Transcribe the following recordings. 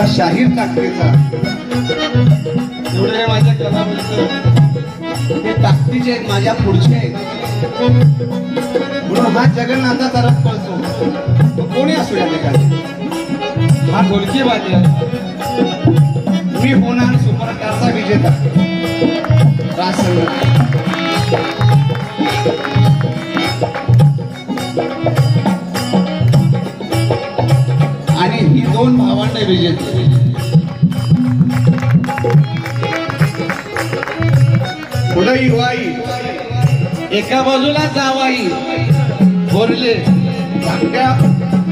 मुलगा शाहीर ताकदीचा एवढं माझ्या कलावंत ते ताकदीचे आहेत, माझ्या पुढचे आहेत म्हणून हा जगन्नाथाचा रथ पळतो कोणी असू या ठिकाणी हा ढोलकी वाजला मी होणार सुपरकारचा विजेता रासंग आणि ही दोन भावंड विजेते पुढे युवाई एका बाजूला जावाई बोरले धाकट्या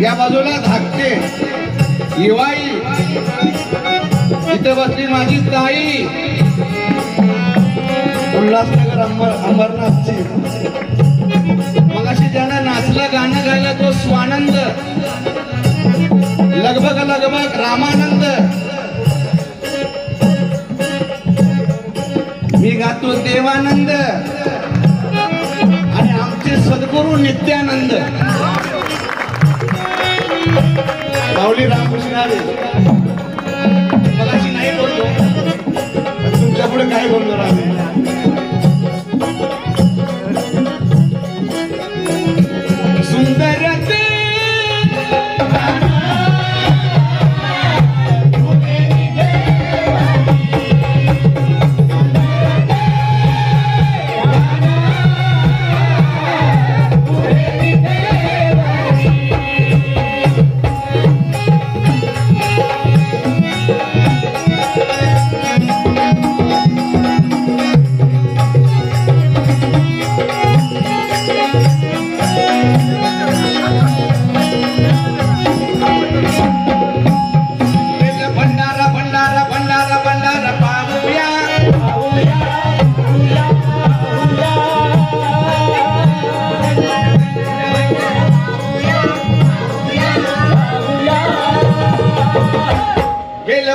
या बाजूला धाकटे युवाई इथे बसली माझी ताई उल्हासनगर अमरनाथची मग अशी ज्यांना नाचला गाणं गायला तो स्वानंद लगभग लगभग रामानंद मी गातो देवानंद आणि आमचे सद्गुरू नित्यानंद माऊली रामकृष्ण मगाशी नाही बोललो तुमच्या पुढे काय बोललो राम सुंदर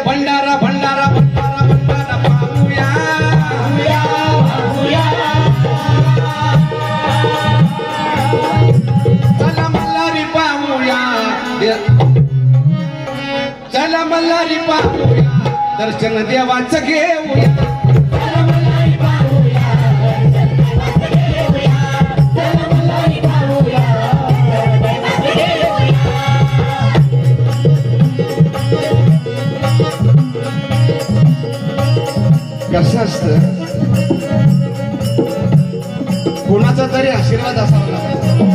भंडारा भंडारा भंडारा भंडारा पाहूया चला मल्हारी पाहूया चला मल्हारी पाहूया दर्शन देवाचं घेऊया कसं असतं कोणाचा तरी आशीर्वाद असावा लागतो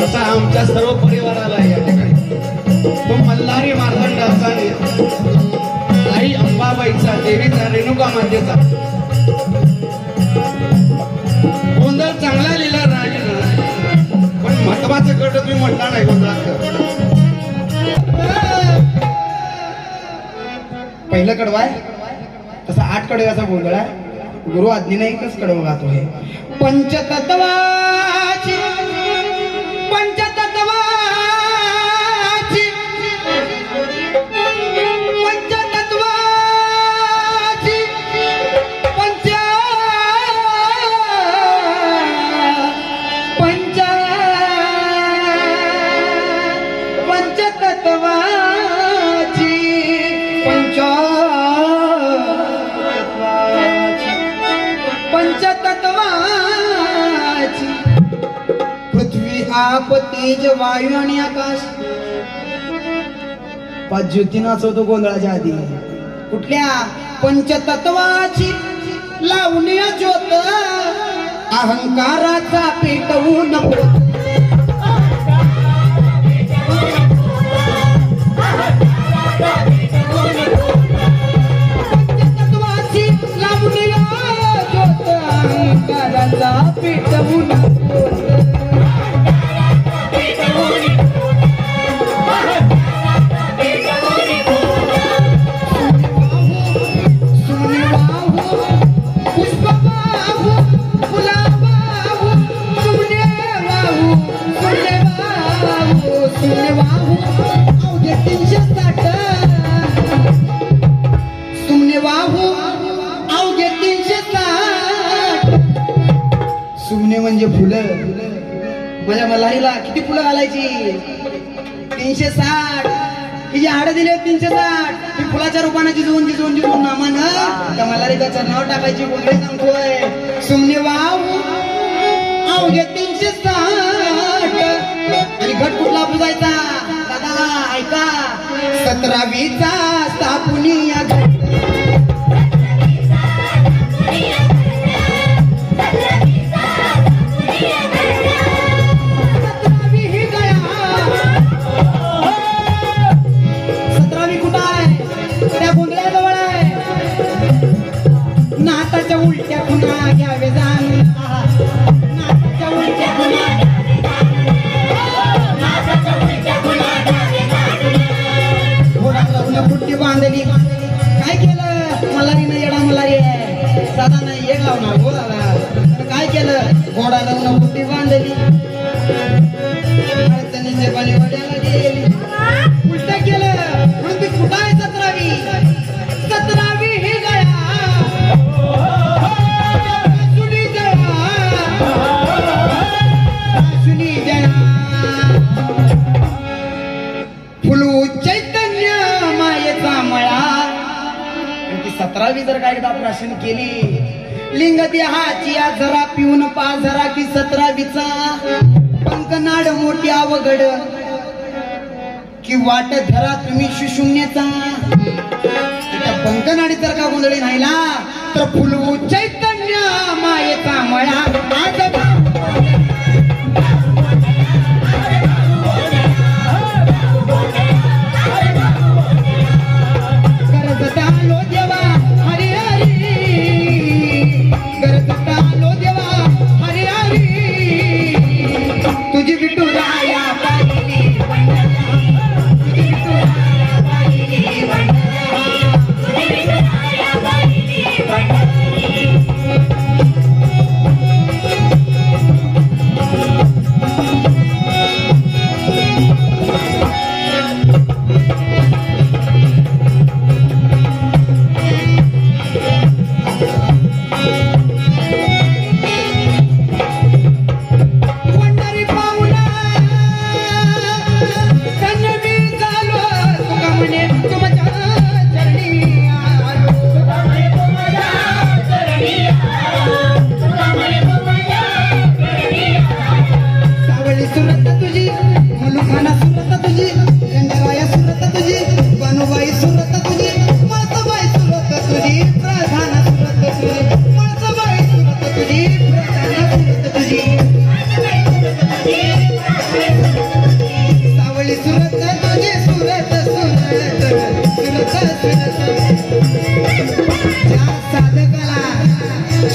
तसा आमच्या सर्व परिवाराला या ठिकाणी तो मल्हारी मार्तंडाचा आई अंबाबाईचा देवीचा रेणुका मातेचा गोंधळ चांगला लिहिला राज पण महत्वाचं कट तुम्ही म्हटला नाही गोंधळात पहिलं कडवा आहे तसा 8 कडव्याचा गोंधळ आहे गुरु आज्ञेने एकच कडवं गातो हे पंचतत्वाची पंचतत्वाची पंचतत्वाची पृथ्वी आप तेज वायू आणि आकाश 5 ज्योती नाचवतो गोंधळाच्या आधी कुठल्या पंचतत्वाची लावणी ज्योत अहंकाराचा पेटवू नको पंचतत्वाची लावणी ज्योत अहंकाराचा पेटवू नको म्हणजे फुलं माझ्या मल्हारीला किती फुलं घालायची 360 ही हाड दिले 360 ही फुलाच्या रूपाने जिजवून नामान त्या मल्हारीचं नाव टाकायची गोंधळी सांगतोय सुमने वाव अवघे 360 आणि घट कुठला पुजायचा दादा ऐका 17वीचा स्थापुनी या घट नाताच्या उलट्या खुणा घ्यावे जाणून नाताच्या उलट्या खुणा घोडा बुट्टी बांधली काय केलं मल्हारीनं येडा मल्हारी आहे साधा नाही येड लावणार हो दादा काय केलं घोडा लावून बुट्टी बांधली अडचणीचे पाणी वड्याला गेली उलट केलं म्हणून ती कुठं आहे 17वी ही गया फुलू चैतन्य मायेचा मळा 17वी जर काय एकदा प्राशन केली लिंग देहाची जरा पिऊन पा जरा की 17वीचा पंकनाड मोठी अवघड की वाट धरा तुम्ही शिशून्यचा पंकनाडी जर का गोंधळी नाहीला तर फुलू चैतन्य मायेचा मळा आज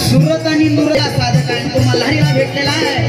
सुरत आणि नुरत साधकाने तो मल्हारीला भेटलेला आहे